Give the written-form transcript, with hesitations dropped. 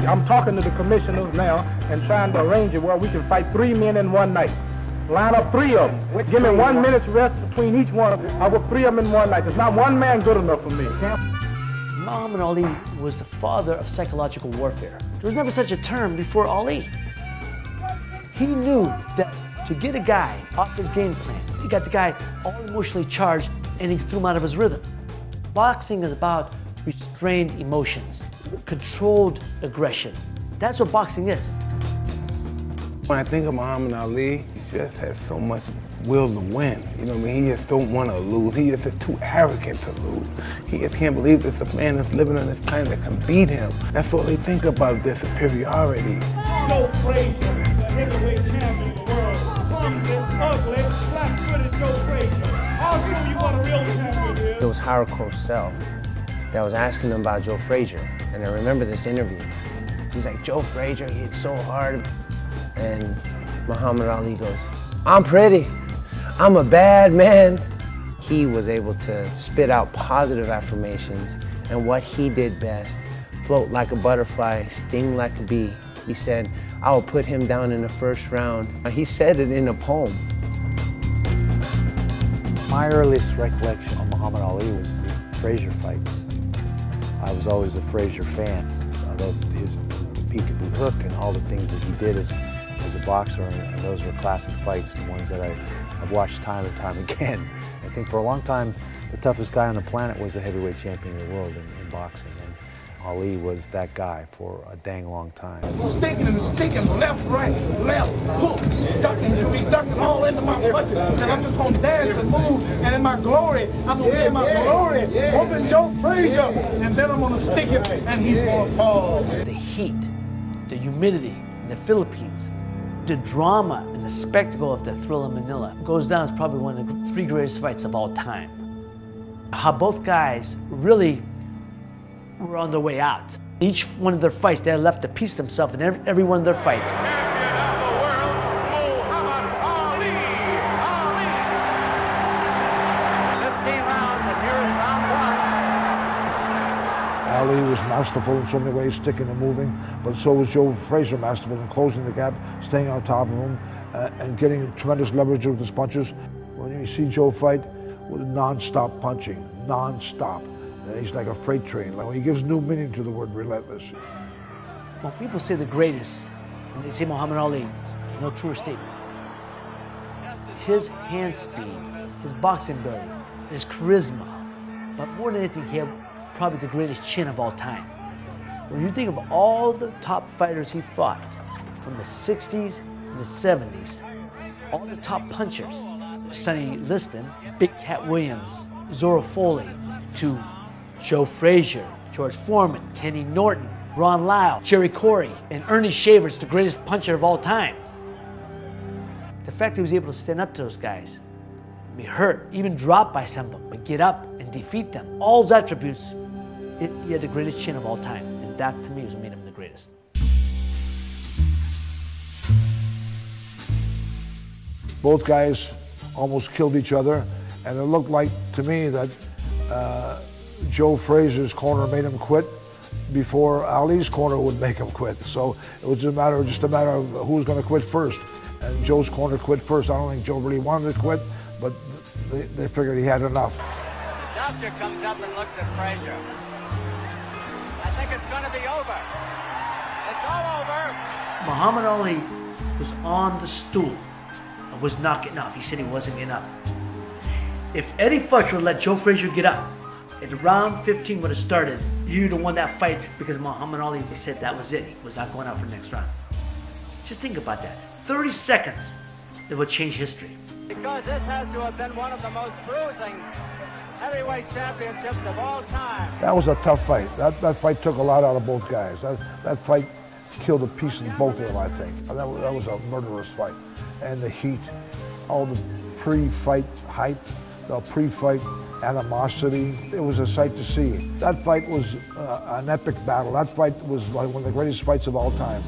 I'm talking to the commissioners now and trying to arrange it where we can fight 3 men in one night. Line up 3 of them. Give me 1 minute's rest between each one. I will 3 of them in one night. There's not one man good enough for me. Muhammad Ali was the father of psychological warfare. There was never such a term before Ali. He knew that to get a guy off his game plan, he got the guy all emotionally charged and he threw him out of his rhythm. Boxing is about restrained emotions, controlled aggression. That's what boxing is. When I think of Muhammad Ali, he just has so much will to win. You know what I mean? He just don't want to lose. He just is too arrogant to lose. He just can't believe there's a man that's living on this planet that can beat him. That's all they think about, their superiority. Joe Frazier, the heavyweight champion of the world. Clumsy, ugly, flat-footed Joe Frazier. I'll show you what a real champion is. It was Howard Cosell that was asking him about Joe Frazier. And I remember this interview. He's like, Joe Frazier, he hit so hard. And Muhammad Ali goes, I'm pretty. I'm a bad man. He was able to spit out positive affirmations, and what he did best, float like a butterfly, sting like a bee. He said, I will put him down in the first round. He said it in a poem. My earliest recollection of Muhammad Ali was the Frazier fights. I was always a Frazier fan. I loved his peekaboo hook and all the things that he did as a boxer, and those were classic fights, the ones that I've watched time and time again. I think for a long time, the toughest guy on the planet was the heavyweight champion of the world in boxing, and Ali was that guy for a dang long time. Sticking and sticking, left, right, left, hook, ducking, you be ducking all into my punches, and I'm just gonna dance and move, and in my glory, I'm gonna be in my glory, whooping Joe Frazier, and then I'm gonna stick it, and he's gonna fall. The heat, the humidity in the Philippines, the drama and the spectacle of the Thrilla Manila goes down as probably one of the 3 greatest fights of all time. How both guys really were on their way out. Each one of their fights, they had left a piece of themselves in every one of their fights. Ali was masterful in so many ways, sticking and moving, but so was Joe Frazier masterful in closing the gap, staying on top of him, and getting tremendous leverage with his punches. When you see Joe fight, with non-stop punching, non-stop. He's like a freight train. Like, he gives new meaning to the word relentless. When people say the greatest, and they say Muhammad Ali, there's no truer statement. His hand speed, his boxing ability, his charisma, but more than anything, he had probably the greatest chin of all time. When you think of all the top fighters he fought, from the 60s and the 70s, all the top punchers, Sonny Liston, Big Cat Williams, Zora Foley, to Joe Frazier, George Foreman, Kenny Norton, Ron Lyle, Jerry Corey, and Ernie Shavers, the greatest puncher of all time. The fact he was able to stand up to those guys, be hurt, even dropped by some of them, but get up and defeat them, all those attributes, he had the greatest chin of all time, and that to me was what made him the greatest. Both guys almost killed each other, and it looked like to me that Joe Frazier's corner made him quit before Ali's corner would make him quit. So it was just a matter of who was going to quit first, and Joe's corner quit first. I don't think Joe really wanted to quit, but they figured he had enough. The doctor comes up and looks at Frazier. I think it's going to be over. It's all over. Muhammad Ali was on the stool and was not getting up. He said he wasn't getting up. If Eddie Futch would let Joe Frazier get up, and round 15 would have started, you'd have won that fight because Muhammad Ali said that was it. He was not going out for the next round. Just think about that. 30 seconds that would change history. Because this has to have been one of the most bruising heavyweight championships of all time. That was a tough fight. That fight took a lot out of both guys. That fight killed a piece of both of them, I think. That was a murderous fight. And the heat, all the pre-fight hype, the pre-fight animosity, it was a sight to see. That fight was an epic battle. That fight was like one of the greatest fights of all time.